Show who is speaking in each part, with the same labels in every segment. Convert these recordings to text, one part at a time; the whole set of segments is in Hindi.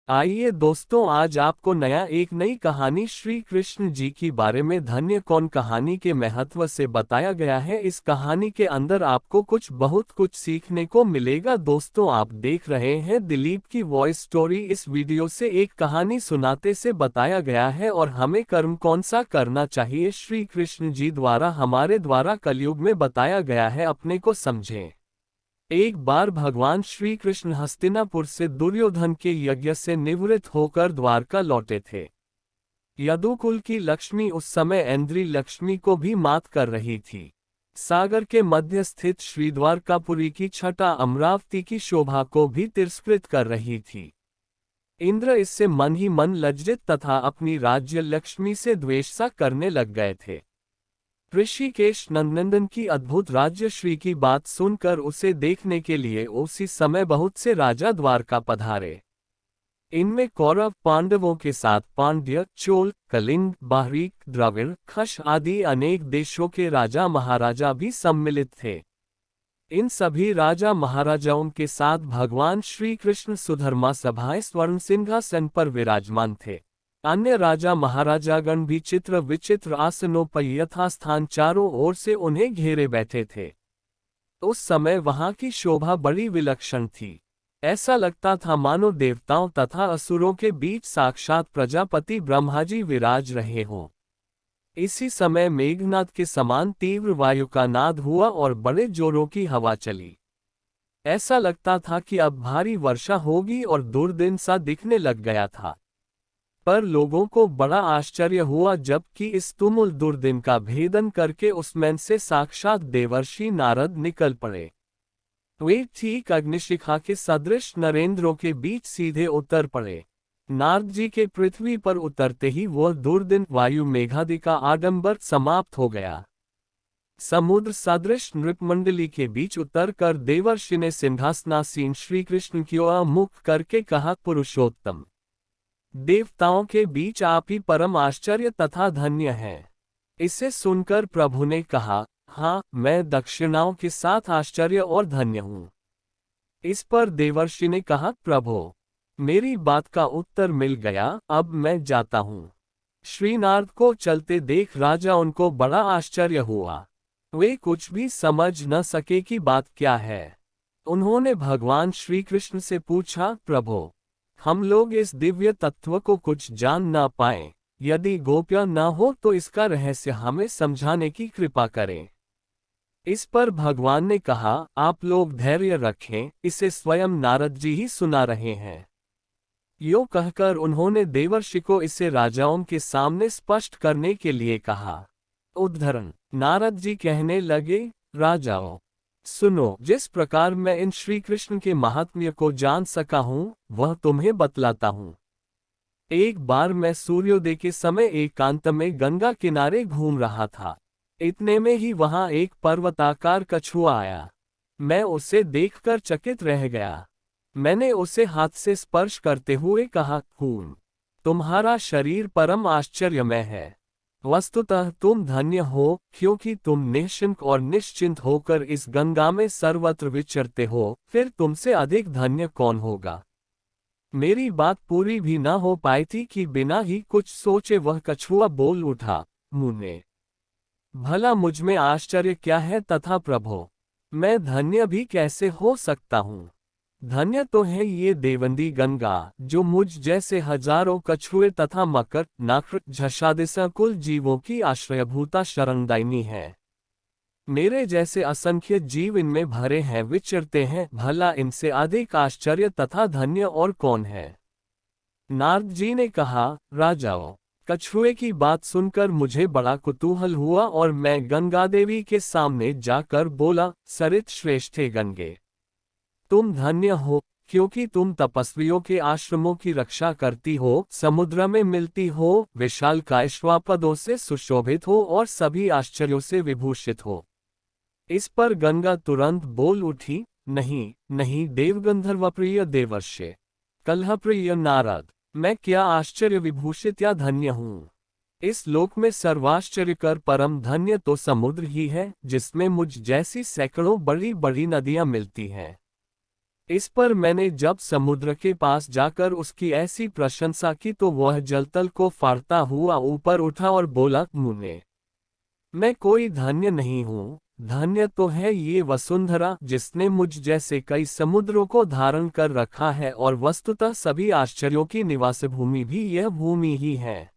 Speaker 1: आइए दोस्तों, आज आपको एक नई कहानी श्री कृष्ण जी की बारे में धन्य कौन कहानी के महत्व से बताया गया है। इस कहानी के अंदर आपको बहुत कुछ सीखने को मिलेगा। दोस्तों, आप देख रहे हैं दिलीप की वॉइस स्टोरी। इस वीडियो से एक कहानी सुनाते से बताया गया है और हमें कर्म कौन सा करना चाहिए श्री कृष्ण जी द्वारा हमारे द्वारा कलयुग में बताया गया है। अपने को समझें। एक बार भगवान श्री कृष्ण हस्तिनापुर से दुर्योधन के यज्ञ से निवृत्त होकर द्वारका लौटे थे। यदुकुल की लक्ष्मी उस समय ऐन्द्री लक्ष्मी को भी मात कर रही थी। सागर के मध्य स्थित श्री द्वारकापुरी की छटा अमरावती की शोभा को भी तिरस्कृत कर रही थी। इंद्र इससे मन ही मन लज्जित तथा अपनी राज्य लक्ष्मी से द्वेष सा करने लग गए थे। ऋषिकेश नंदनंदन की अद्भुत राज्यश्री की बात सुनकर उसे देखने के लिए उसी समय बहुत से राजा द्वारका पधारे। इनमें कौरव पांडवों के साथ पांड्य, चोल, कलिंग, बाहरीक, द्रविड़, खश आदि अनेक देशों के राजा महाराजा भी सम्मिलित थे। इन सभी राजा महाराजाओं के साथ भगवान श्री कृष्ण सुधर्मा सभाएं स्वर्ण सिंहासन पर विराजमान थे। अन्य राजा महाराजागण भी चित्र विचित्र आसनों पर यथास्थान चारों ओर से उन्हें घेरे बैठे थे। उस समय वहां की शोभा बड़ी विलक्षण थी। ऐसा लगता था मानो देवताओं तथा असुरों के बीच साक्षात प्रजापति ब्रह्मा जी विराज रहे हों। इसी समय मेघनाद के समान तीव्र वायु का नाद हुआ और बड़े जोरों की हवा चली। ऐसा लगता था कि अब भारी वर्षा होगी और दुर्दिन सा दिखने लग गया था। पर लोगों को बड़ा आश्चर्य हुआ जबकि इस तुमुल दुर्दिन का भेदन करके उसमें से साक्षात देवर्षि नारद निकल पड़े। वे ठीक अग्निशिखा के सदृश नरेंद्रों के बीच सीधे उतर पड़े। नारद जी के पृथ्वी पर उतरते ही वह दुर्दिन वायु मेघादि का आडंबर समाप्त हो गया। समुद्र सदृश नृपमंडली के बीच उतरकर देवर्षि ने सिंहासनासीन श्री कृष्ण की ओर मुख करके कहा, पुरुषोत्तम, देवताओं के बीच आप ही परम आश्चर्य तथा धन्य हैं। इसे सुनकर प्रभु ने कहा, हाँ, मैं दक्षिणाओं के साथ आश्चर्य और धन्य हूँ। इस पर देवर्षि ने कहा, प्रभु, मेरी बात का उत्तर मिल गया, अब मैं जाता हूँ। श्री नारद को चलते देख राजा उनको बड़ा आश्चर्य हुआ। वे कुछ भी समझ न सके कि बात क्या है। उन्होंने भगवान श्री कृष्ण से पूछा, प्रभु, हम लोग इस दिव्य तत्व को कुछ जान ना पाए, यदि गोप्य न हो तो इसका रहस्य हमें समझाने की कृपा करें। इस पर भगवान ने कहा, आप लोग धैर्य रखें, इसे स्वयं नारद जी ही सुना रहे हैं। यो कहकर उन्होंने देवर्षि को इसे राजाओं के सामने स्पष्ट करने के लिए कहा। उद्धरण: नारद जी कहने लगे, राजाओं, सुनो, जिस प्रकार मैं इन श्री कृष्ण के महात्म्य को जान सका हूँ वह तुम्हें बतलाता हूँ। एक बार मैं सूर्योदय के समय एकांत में गंगा किनारे घूम रहा था। इतने में ही वहां एक पर्वताकार कछुआ आया। मैं उसे देखकर चकित रह गया। मैंने उसे हाथ से स्पर्श करते हुए कहा, खून, तुम्हारा शरीर परम आश्चर्यमय है। वस्तुतः तुम धन्य हो, क्योंकि तुम निश्चिंत और निश्चिंत होकर इस गंगा में सर्वत्र विचरते हो, फिर तुमसे अधिक धन्य कौन होगा। मेरी बात पूरी भी न हो पाई थी कि बिना ही कुछ सोचे वह कछुआ बोल उठा, मुने, भला मुझ में आश्चर्य क्या है तथा प्रभो, मैं धन्य भी कैसे हो सकता हूँ। धन्य तो है ये देवंदी गंगा, जो मुझ जैसे हजारों कछुए तथा मकर, नाकृ, झषादिसा कुल जीवों की आश्रयभूता शरणदायिनी है। मेरे जैसे असंख्य जीव इनमें भरे हैं, विचरते हैं, भला इनसे अधिक आश्चर्य तथा धन्य और कौन है। नारद जी ने कहा, राजाओं, कछुए की बात सुनकर मुझे बड़ा कुतूहल हुआ और मैं गंगा देवी के सामने जाकर बोला, सरित श्रेष्ठे गंगे, तुम धन्य हो, क्योंकि तुम तपस्वियों के आश्रमों की रक्षा करती हो, समुद्र में मिलती हो, विशाल कायश्वापदों से सुशोभित हो और सभी आश्चर्यों से विभूषित हो। इस पर गंगा तुरंत बोल उठी, नहीं नहीं देवगंधर्वप्रिय देवर्षि, कलहप्रिय नारद, मैं क्या आश्चर्य विभूषित या धन्य हूँ। इस लोक में सर्वाश्चर्यकर परम धन्य तो समुद्र ही है, जिसमें मुझ जैसी सैकड़ों बड़ी बड़ी नदियां मिलती हैं। इस पर मैंने जब समुद्र के पास जाकर उसकी ऐसी प्रशंसा की तो वह जलतल को फाड़ता हुआ ऊपर उठा और बोला, मुने, मैं कोई धन्य नहीं हूँ, धन्य तो है ये वसुंधरा जिसने मुझ जैसे कई समुद्रों को धारण कर रखा है, और वस्तुतः सभी आश्चर्यों की निवास भूमि भी यह भूमि ही है।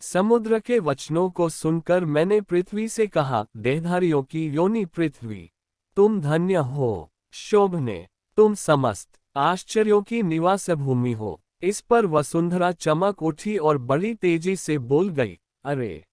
Speaker 1: समुद्र के वचनों को सुनकर मैंने पृथ्वी से कहा, देहधारियों की योनि पृथ्वी, तुम धन्य हो, शोभने, तुम समस्त आश्चर्यों की निवास भूमि हो। इस पर वसुंधरा चमक उठी और बड़ी तेजी से बोल गई, अरे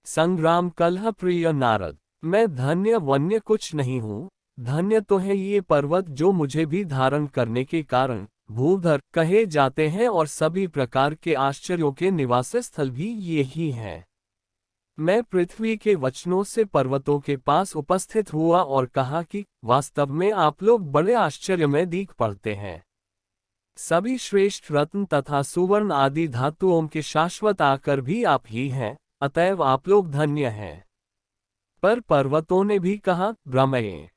Speaker 1: संग्राम कलह प्रिय नारद, मैं धन्य वन्य कुछ नहीं हूँ, धन्य तो है ये पर्वत जो मुझे भी धारण करने के कारण भूधर कहे जाते हैं, और सभी प्रकार के आश्चर्यों के निवास स्थल भी ये ही है। मैं पृथ्वी के वचनों से पर्वतों के पास उपस्थित हुआ और कहा कि वास्तव में आप लोग बड़े आश्चर्य में दिख पड़ते हैं। सभी श्रेष्ठ रत्न तथा सुवर्ण आदि धातुओं के शाश्वत आकर भी आप ही हैं, अतएव आप लोग धन्य हैं। पर पर्वतों ने भी कहा, ब्रह्मये,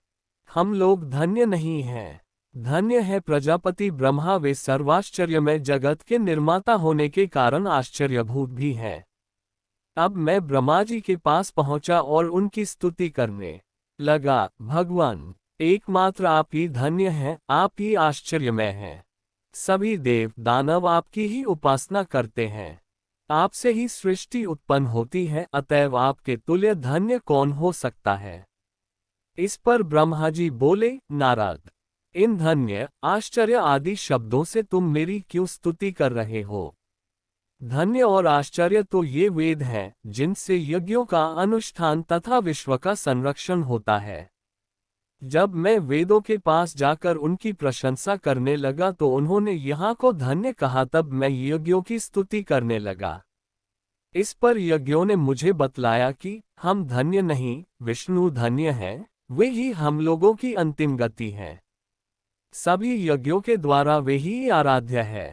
Speaker 1: हम लोग धन्य नहीं हैं, धन्य है प्रजापति ब्रह्मा, वे सर्वाश्चर्य में जगत के निर्माता होने के कारण आश्चर्यभूत भी हैं। अब मैं ब्रह्मा जी के पास पहुंचा और उनकी स्तुति करने लगा, भगवान, एकमात्र आप ही धन्य हैं, आप ही आश्चर्यमय हैं। सभी देव दानव आपकी ही उपासना करते हैं, आपसे ही सृष्टि उत्पन्न होती है, अतएव आपके तुल्य धन्य कौन हो सकता है। इस पर ब्रह्मा जी बोले, नारद, इन धन्य आश्चर्य आदि शब्दों से तुम मेरी क्यों स्तुति कर रहे हो। धन्य और आश्चर्य तो ये वेद हैं जिनसे यज्ञों का अनुष्ठान तथा विश्व का संरक्षण होता है। जब मैं वेदों के पास जाकर उनकी प्रशंसा करने लगा तो उन्होंने यहाँ को धन्य कहा, तब मैं यज्ञों की स्तुति करने लगा। इस पर यज्ञों ने मुझे बतलाया कि हम धन्य नहीं, विष्णु धन्य हैं, वे ही हम लोगों की अंतिम गति है। सभी यज्ञों के द्वारा वे ही आराध्य है।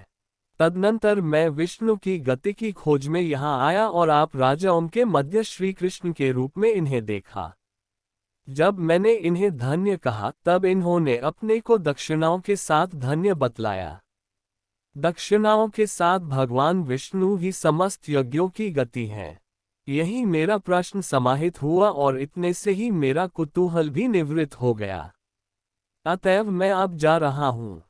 Speaker 1: तदनंतर मैं विष्णु की गति की खोज में यहाँ आया और आप राजाओं के मध्य श्री कृष्ण के रूप में इन्हें देखा। जब मैंने इन्हें धन्य कहा तब इन्होंने अपने को दक्षिणाओं के साथ धन्य बतलाया। दक्षिणाओं के साथ भगवान विष्णु ही समस्त यज्ञों की गति है। यही मेरा प्रश्न समाहित हुआ और इतने से ही मेरा कुतूहल भी निवृत्त हो गया। अतएव मैं अब जा रहा हूँ।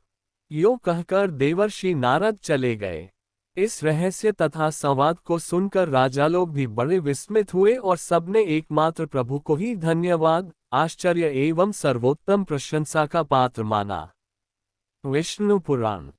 Speaker 1: यो कहकर देवर्षि नारद चले गए। इस रहस्य तथा संवाद को सुनकर राजा लोग भी बड़े विस्मित हुए और सबने एकमात्र प्रभु को ही धन्यवाद, आश्चर्य एवं सर्वोत्तम प्रशंसा का पात्र माना। विष्णु पुराण।